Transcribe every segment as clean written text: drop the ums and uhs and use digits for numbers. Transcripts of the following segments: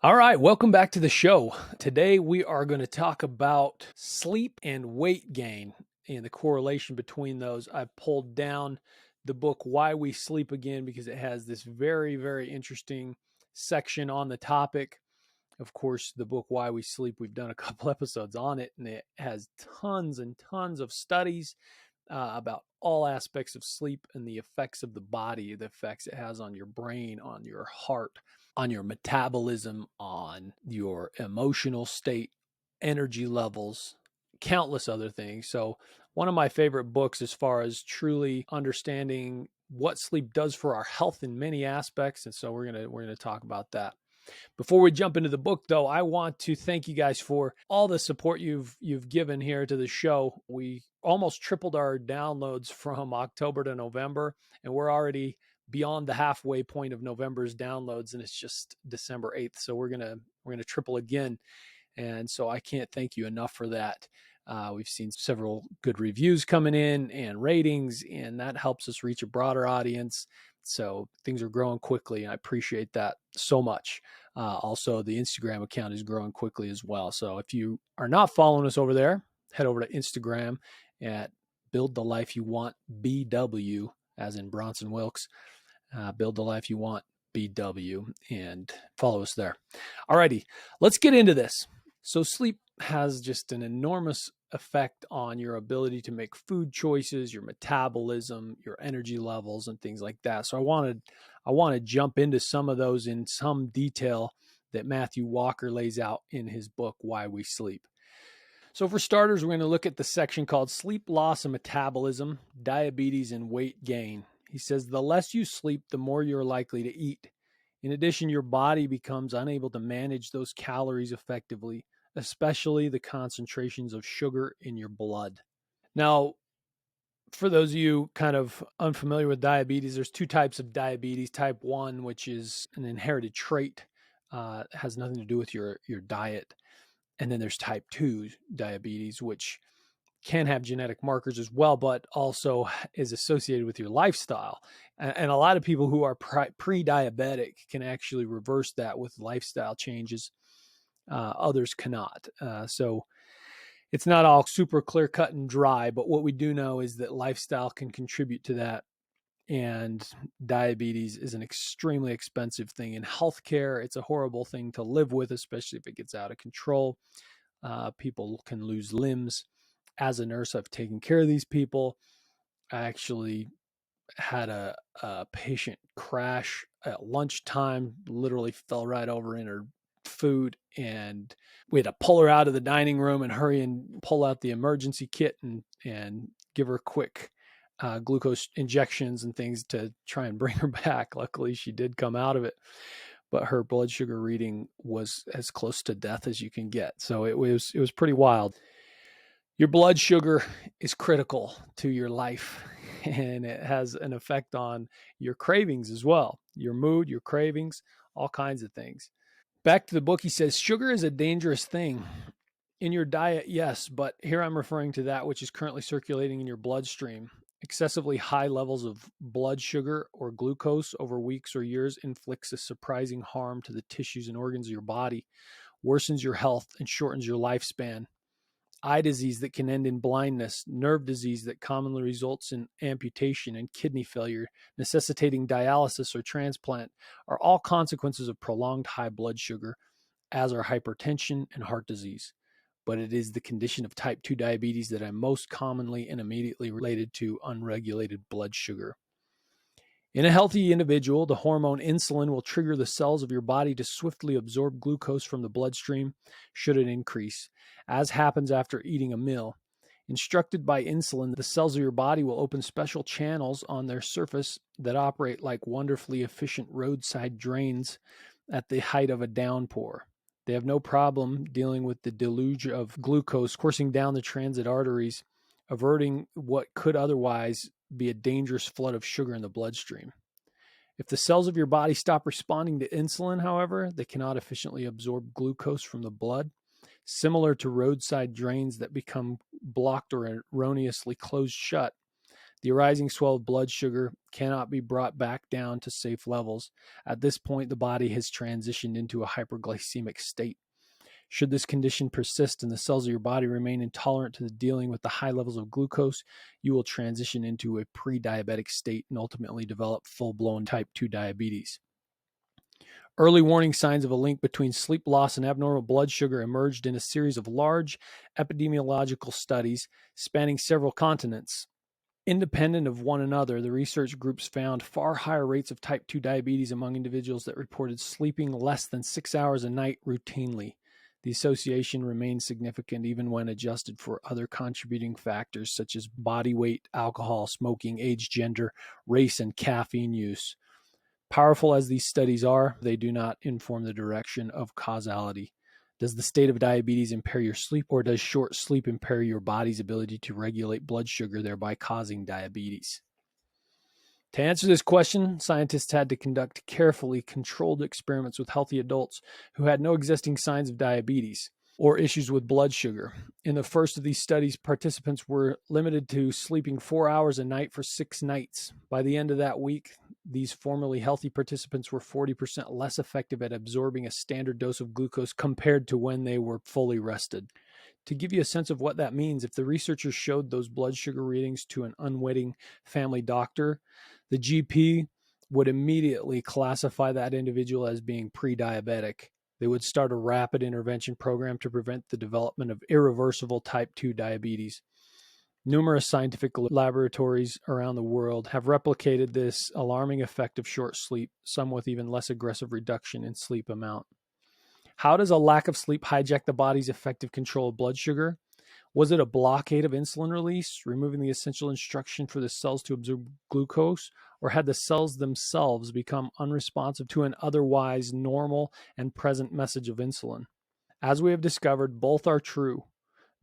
All right, welcome back to the show. Today we are going to talk about sleep and weight gain and the correlation between those. I've pulled down the book Why We Sleep Again because it has this very, very interesting section on the topic. Of course, the book Why We Sleep, we've done a couple episodes on it, and it has tons and tons of studies about all aspects of sleep and the effects of the body, the effects it has on your brain, on your heart, on your metabolism, on your emotional state, energy levels, countless other things. So, one of my favorite books as far as truly understanding what sleep does for our health in many aspects, and so we're going to talk about that. Before we jump into the book, though, I want to thank you guys for all the support you've given here to the show. We almost tripled our downloads from October to November, and we're already beyond the halfway point of November's downloads, and it's just December 8th. So we're gonna triple again, and so I can't thank you enough for that. We've seen several good reviews coming in and ratings, and that helps us reach a broader audience. So things are growing quickly, and I appreciate that so much. Also, the Instagram account is growing quickly as well. So if you are not following us over there, head over to Instagram at Build the Life You Want BW, as in Bronson Wilkes. Build the Life You Want BW, and follow us there. Alrighty, let's get into this. So sleep has just an enormous effect on your ability to make food choices, your metabolism, your energy levels, and things like that. So I want to jump into some of those in some detail that Matthew Walker lays out in his book Why We Sleep. So for starters, we're going to look at the section called Sleep Loss and Metabolism, Diabetes and Weight Gain. He says the less you sleep, the more you're likely to eat. In addition, your body becomes unable to manage those calories effectively, especially the concentrations of sugar in your blood. Now, for those of you kind of unfamiliar with diabetes, there's two types of diabetes. Type 1, which is an inherited trait, has nothing to do with your diet. And then there's type 2 diabetes, which can have genetic markers as well, but also is associated with your lifestyle. And a lot of people who are pre-diabetic can actually reverse that with lifestyle changes. Others cannot. So it's not all super clear cut and dry, but what we do know is that lifestyle can contribute to that. And diabetes is an extremely expensive thing in healthcare. It's a horrible thing to live with, especially if it gets out of control. People can lose limbs. As a nurse, I've taken care of these people. I actually had a patient crash at lunchtime, literally fell right over in her food, and we had to pull her out of the dining room and hurry and pull out the emergency kit and give her quick glucose injections and things to try and bring her back. Luckily, she did come out of it, but her blood sugar reading was as close to death as you can get. So it was pretty wild. Your blood sugar is critical to your life, and it has an effect on your cravings as well, your mood, your cravings, all kinds of things. Back to the book, he says, sugar is a dangerous thing. In your diet, yes, but here I'm referring to that which is currently circulating in your bloodstream. Excessively high levels of blood sugar or glucose over weeks or years inflicts a surprising harm to the tissues and organs of your body, worsens your health, and shortens your lifespan. Eye disease that can end in blindness, nerve disease that commonly results in amputation, and kidney failure, necessitating dialysis or transplant, are all consequences of prolonged high blood sugar, as are hypertension and heart disease. But it is the condition of type 2 diabetes that I'm most commonly and immediately related to unregulated blood sugar. In a healthy individual, the hormone insulin will trigger the cells of your body to swiftly absorb glucose from the bloodstream should it increase, as happens after eating a meal. Instructed by insulin, the cells of your body will open special channels on their surface that operate like wonderfully efficient roadside drains at the height of a downpour. They have no problem dealing with the deluge of glucose coursing down the transit arteries, averting what could otherwise be a dangerous flood of sugar in the bloodstream. If the cells of your body stop responding to insulin, however, they cannot efficiently absorb glucose from the blood, similar to roadside drains that become blocked or erroneously closed shut. The arising swell of blood sugar cannot be brought back down to safe levels. At this point, the body has transitioned into a hyperglycemic state. Should this condition persist and the cells of your body remain intolerant to the dealing with the high levels of glucose, you will transition into a pre-diabetic state and ultimately develop full-blown type 2 diabetes. Early warning signs of a link between sleep loss and abnormal blood sugar emerged in a series of large epidemiological studies spanning several continents. Independent of one another, the research groups found far higher rates of type 2 diabetes among individuals that reported sleeping less than 6 hours a night routinely. The association remained significant even when adjusted for other contributing factors such as body weight, alcohol, smoking, age, gender, race, and caffeine use. Powerful as these studies are, they do not inform the direction of causality. Does the state of diabetes impair your sleep, or does short sleep impair your body's ability to regulate blood sugar, thereby causing diabetes? To answer this question, scientists had to conduct carefully controlled experiments with healthy adults who had no existing signs of diabetes or issues with blood sugar. In the first of these studies, participants were limited to sleeping 4 hours a night for 6 nights. By the end of that week, these formerly healthy participants were 40% less effective at absorbing a standard dose of glucose compared to when they were fully rested. To give you a sense of what that means, if the researchers showed those blood sugar readings to an unwitting family doctor, the GP would immediately classify that individual as being pre-diabetic. They would start a rapid intervention program to prevent the development of irreversible type 2 diabetes. Numerous scientific laboratories around the world have replicated this alarming effect of short sleep, some with even less aggressive reduction in sleep amount. How does a lack of sleep hijack the body's effective control of blood sugar? Was it a blockade of insulin release, removing the essential instruction for the cells to absorb glucose, or had the cells themselves become unresponsive to an otherwise normal and present message of insulin? As we have discovered, both are true,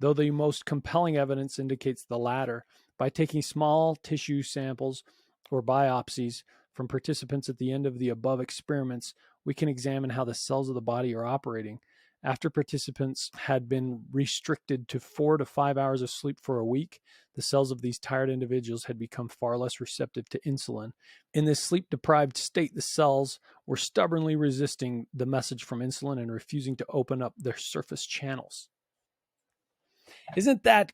though the most compelling evidence indicates the latter. By taking small tissue samples or biopsies from participants at the end of the above experiments, we can examine how the cells of the body are operating. After participants had been restricted to 4 to 5 hours of sleep for a week, the cells of these tired individuals had become far less receptive to insulin. In this sleep-deprived state, the cells were stubbornly resisting the message from insulin and refusing to open up their surface channels. Isn't that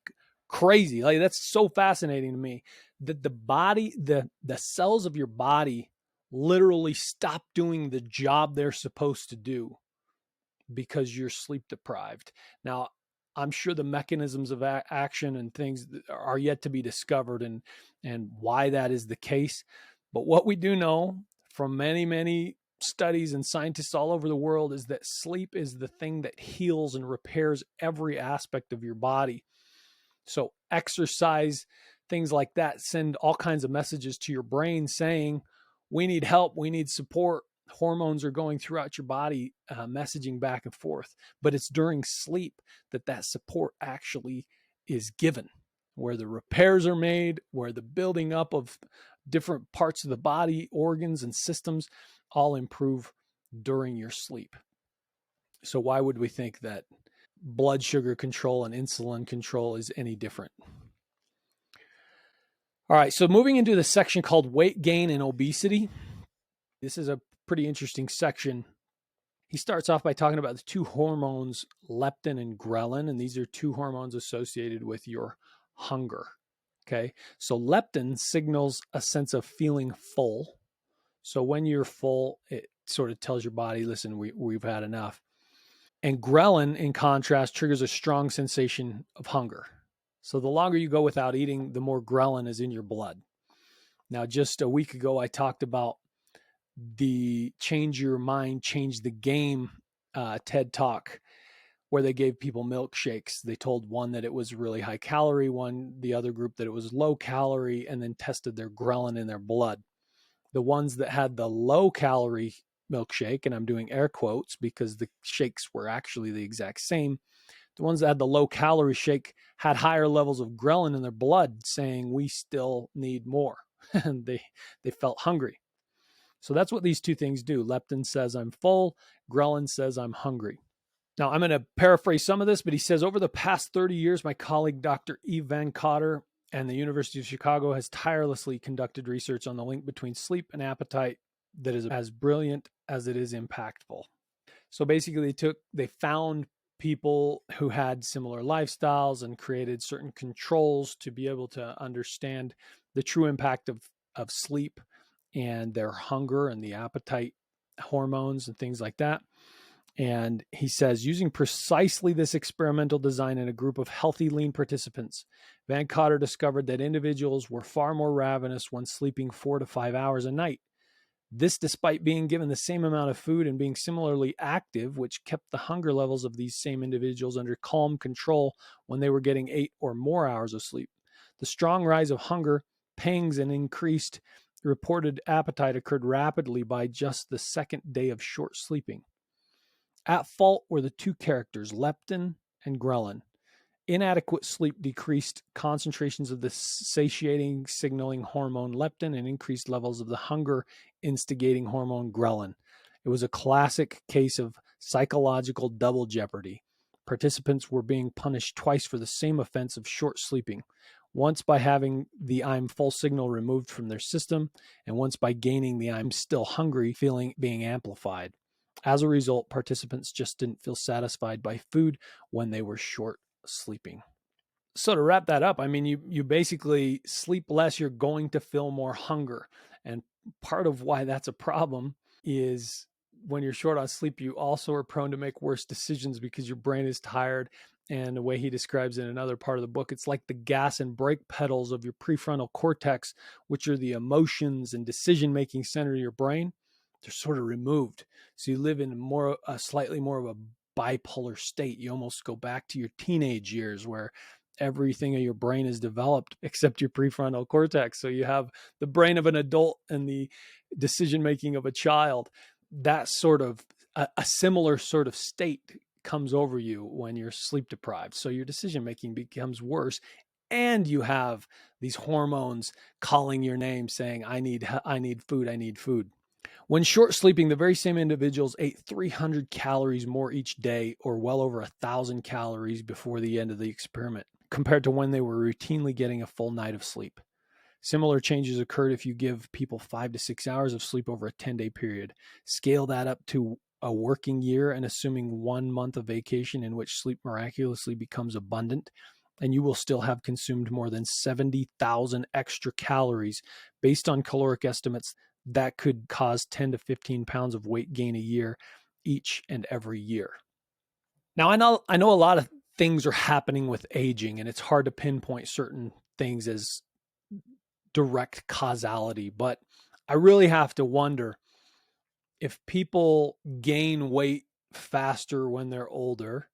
crazy? Like, that's so fascinating to me that the body, the cells of your body literally stop doing the job they're supposed to do because you're sleep deprived. Now, I'm sure the mechanisms of action and things are yet to be discovered and why that is the case. But what we do know from many studies and scientists all over the world is that sleep is the thing that heals and repairs every aspect of your body. So exercise, things like that send all kinds of messages to your brain saying, we need help, we need support. Hormones are going throughout your body, messaging back and forth. But it's during sleep that support actually is given, where the repairs are made, where the building up of different parts of the body, organs and systems all improve during your sleep. So why would we think that blood sugar control and insulin control is any different? All right, so moving into the section called weight gain and obesity. This is a pretty interesting section. He starts off by talking about the two hormones, leptin and ghrelin, and these are two hormones associated with your hunger. Okay, so leptin signals a sense of feeling full. So when you're full, it sort of tells your body, listen, we've had enough. And ghrelin, in contrast, triggers a strong sensation of hunger. So the longer you go without eating, the more ghrelin is in your blood. Now, just a week ago, I talked about the Change Your Mind, Change the Game TED Talk, where they gave people milkshakes. They told one that it was really high calorie, the other group that it was low calorie, and then tested their ghrelin in their blood. The ones that had the low calorie milkshake, and I'm doing air quotes because the shakes were actually the exact same. The ones that had the low calorie shake had higher levels of ghrelin in their blood, saying we still need more. And they felt hungry. So that's what these two things do. Leptin says I'm full, ghrelin says I'm hungry. Now, I'm going to paraphrase some of this, but he says, over the past 30 years, my colleague, Dr. Eve Van Cotter, And the University of Chicago has tirelessly conducted research on the link between sleep and appetite that is as brilliant as it is impactful. So basically they found people who had similar lifestyles and created certain controls to be able to understand the true impact of sleep and their hunger and the appetite hormones and things like that. And he says, using precisely this experimental design in a group of healthy, lean participants, Van Cotter discovered that individuals were far more ravenous when sleeping 4 to 5 hours a night. This despite being given the same amount of food and being similarly active, which kept the hunger levels of these same individuals under calm control when they were getting 8 or more hours of sleep. The strong rise of hunger, pangs, and increased reported appetite occurred rapidly by just the second day of short sleeping. At fault were the two characters, leptin and ghrelin. Inadequate sleep decreased concentrations of the satiating signaling hormone leptin and increased levels of the hunger instigating hormone ghrelin. It was a classic case of psychological double jeopardy. Participants were being punished twice for the same offense of short sleeping, once by having the I'm full signal removed from their system, and once by gaining the I'm still hungry feeling being amplified. As a result, participants just didn't feel satisfied by food when they were short sleeping. So to wrap that up, I mean, you basically sleep less, you're going to feel more hunger. And part of why that's a problem is when you're short on sleep, you also are prone to make worse decisions because your brain is tired. And the way he describes it in another part of the book, it's like the gas and brake pedals of your prefrontal cortex, which are the emotions and decision-making center of your brain. They're sort of removed. So you live in slightly more of a bipolar state. You almost go back to your teenage years where everything in your brain is developed except your prefrontal cortex. So you have the brain of an adult and the decision making of a child. That sort of a similar sort of state comes over you when you're sleep deprived. So your decision making becomes worse, and you have these hormones calling your name saying, I need food, I need food. When short sleeping, the very same individuals ate 300 calories more each day, or well over 1,000 calories before the end of the experiment, compared to when they were routinely getting a full night of sleep. Similar changes occurred if you give people 5 to 6 hours of sleep over a 10-day period. Scale that up to a working year and assuming 1 month of vacation in which sleep miraculously becomes abundant, and you will still have consumed more than 70,000 extra calories based on caloric estimates that could cause 10 to 15 pounds of weight gain a year each and every year. Now, I know a lot of things are happening with aging, and it's hard to pinpoint certain things as direct causality, but I really have to wonder if people gain weight faster when they're older,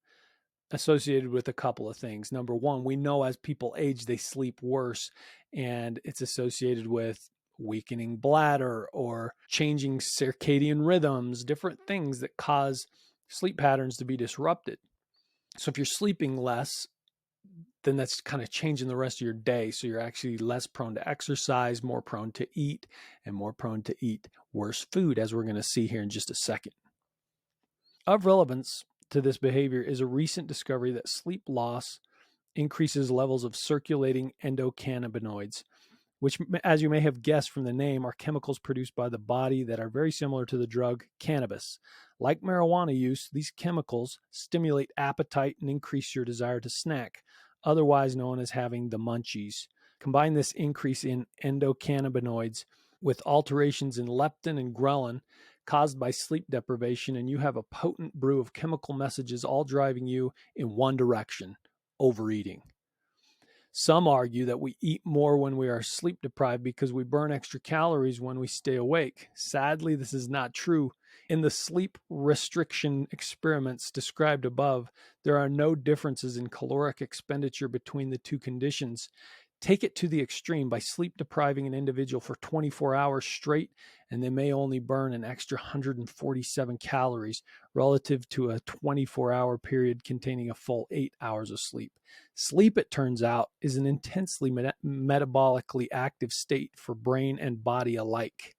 associated with a couple of things. Number one, we know as people age, they sleep worse, and it's associated with weakening bladder or changing circadian rhythms, different things that cause sleep patterns to be disrupted. So if you're sleeping less, then that's kind of changing the rest of your day. So you're actually less prone to exercise, more prone to eat, and more prone to eat worse food, as we're going to see here in just a second. Of relevance to this behavior is a recent discovery that sleep loss increases levels of circulating endocannabinoids, which, as you may have guessed from the name, are chemicals produced by the body that are very similar to the drug cannabis. Like marijuana use, these chemicals stimulate appetite and increase your desire to snack, otherwise known as having the munchies. Combine this increase in endocannabinoids with alterations in leptin and ghrelin caused by sleep deprivation, and you have a potent brew of chemical messages all driving you in one direction: overeating. Some argue that we eat more when we are sleep deprived because we burn extra calories when we stay awake. Sadly, this is not true. In the sleep restriction experiments described above, there are no differences in caloric expenditure between the two conditions. Take it to the extreme by sleep depriving an individual for 24 hours straight, and they may only burn an extra 147 calories relative to a 24-hour period containing a full 8 hours of sleep. Sleep, it turns out, is an intensely metabolically active state for brain and body alike.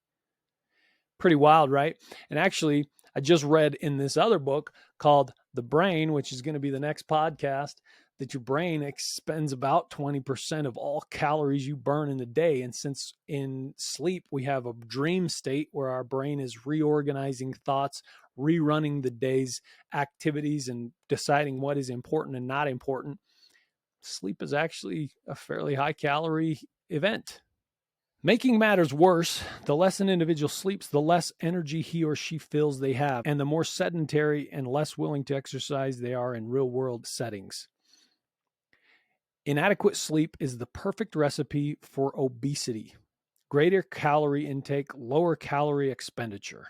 Pretty wild, right? And actually, I just read in this other book called The Brain, which is going to be the next podcast, that your brain expends about 20% of all calories you burn in the day. And since in sleep, we have a dream state where our brain is reorganizing thoughts, rerunning the day's activities, and deciding what is important and not important, sleep is actually a fairly high calorie event. Making matters worse, the less an individual sleeps, the less energy he or she feels they have, and the more sedentary and less willing to exercise they are in real-world settings. Inadequate sleep is the perfect recipe for obesity. Greater calorie intake, lower calorie expenditure.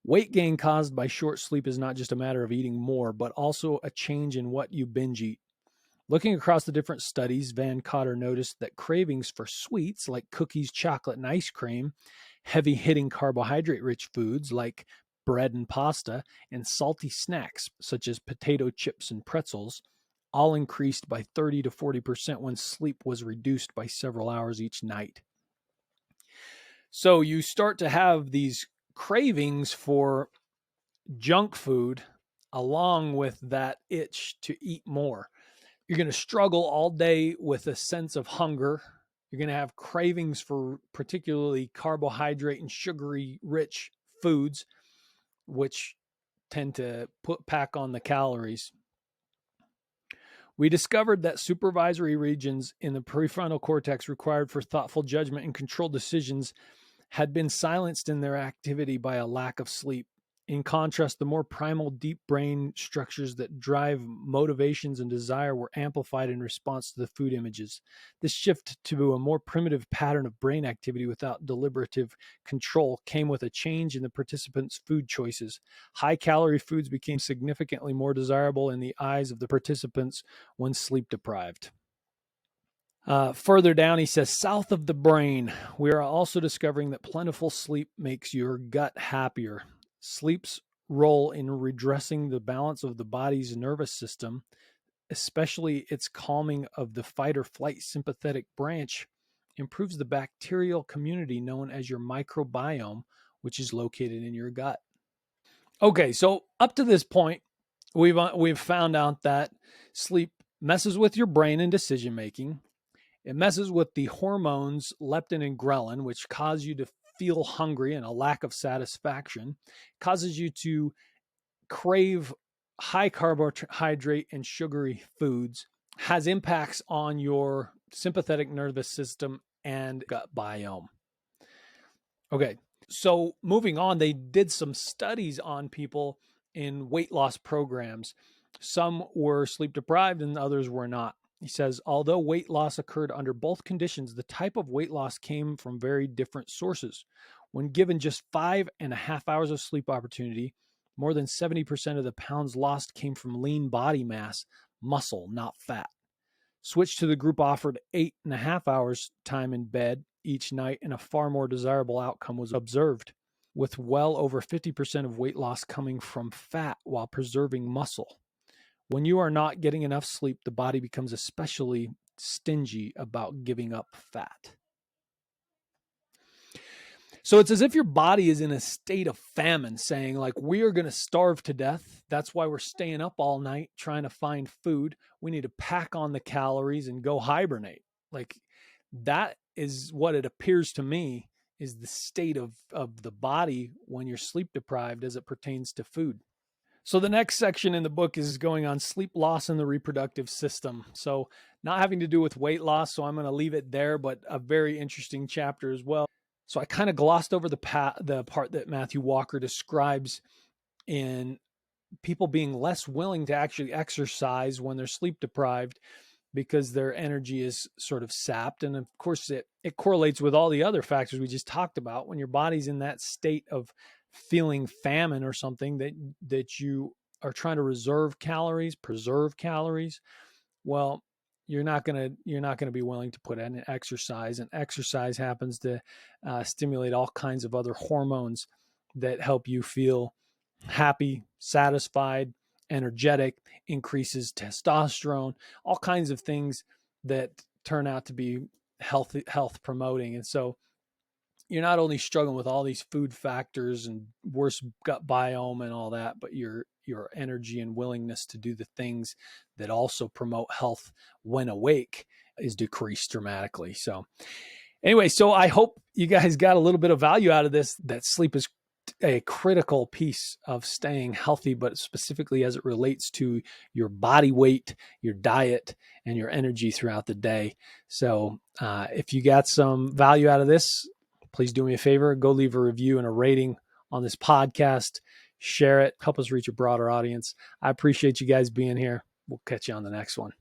Weight gain caused by short sleep is not just a matter of eating more, but also a change in what you binge eat. Looking across the different studies, Van Cotter noticed that cravings for sweets like cookies, chocolate, and ice cream, heavy-hitting carbohydrate-rich foods like bread and pasta, and salty snacks such as potato chips and pretzels, all increased by 30 to 40% when sleep was reduced by several hours each night. So you start to have these cravings for junk food along with that itch to eat more. You're going to struggle all day with a sense of hunger. You're going to have cravings for particularly carbohydrate and sugary rich foods, which tend to pack on the calories. We discovered that supervisory regions in the prefrontal cortex required for thoughtful judgment and controlled decisions had been silenced in their activity by a lack of sleep. In contrast, the more primal deep brain structures that drive motivations and desire were amplified in response to the food images. This shift to a more primitive pattern of brain activity without deliberative control came with a change in the participants' food choices. High-calorie foods became significantly more desirable in the eyes of the participants when sleep-deprived. Further down, he says, south of the brain, we are also discovering that plentiful sleep makes your gut happier. Sleep's role in redressing the balance of the body's nervous system, especially its calming of the fight or flight sympathetic branch, improves the bacterial community known as your microbiome, which is located in your gut. Okay, so up to this point, we've found out that sleep messes with your brain and decision making. It messes with the hormones leptin and ghrelin, which cause you to feel hungry and a lack of satisfaction, causes you to crave high carbohydrate and sugary foods, has impacts on your sympathetic nervous system and gut biome. Okay, so moving on, they did some studies on people in weight loss programs. Some were sleep deprived and others were not. He says, although weight loss occurred under both conditions, the type of weight loss came from very different sources. When given just 5.5 hours of sleep opportunity, more than 70% of the pounds lost came from lean body mass, muscle, not fat. Switch to the group offered 8.5 hours time in bed each night, and a far more desirable outcome was observed, with well over 50% of weight loss coming from fat while preserving muscle. When you are not getting enough sleep, the body becomes especially stingy about giving up fat. So it's as if your body is in a state of famine, saying, like, we are going to starve to death. That's why we're staying up all night trying to find food. We need to pack on the calories and go hibernate. Like, that is what it appears to me is the state of the body when you're sleep deprived as it pertains to food. So the next section in the book is going on sleep loss in the reproductive system. So not having to do with weight loss, so I'm going to leave it there, but a very interesting chapter as well. So I kind of glossed over the part that Matthew Walker describes in people being less willing to actually exercise when they're sleep deprived because their energy is sort of sapped. And of course, it correlates with all the other factors we just talked about. When your body's in that state of feeling famine or something, that you are trying to preserve calories, well, you're not gonna be willing to put in exercise, and exercise happens to stimulate all kinds of other hormones that help you feel happy, satisfied, energetic, increases testosterone, all kinds of things that turn out to be health promoting. And so, you're not only struggling with all these food factors and worse gut biome and all that, but your energy and willingness to do the things that also promote health when awake is decreased dramatically. So anyway, so I hope you guys got a little bit of value out of this, that sleep is a critical piece of staying healthy, but specifically as it relates to your body weight, your diet, and your energy throughout the day. So if you got some value out of this, please do me a favor, go leave a review and a rating on this podcast, share it, help us reach a broader audience. I appreciate you guys being here. We'll catch you on the next one.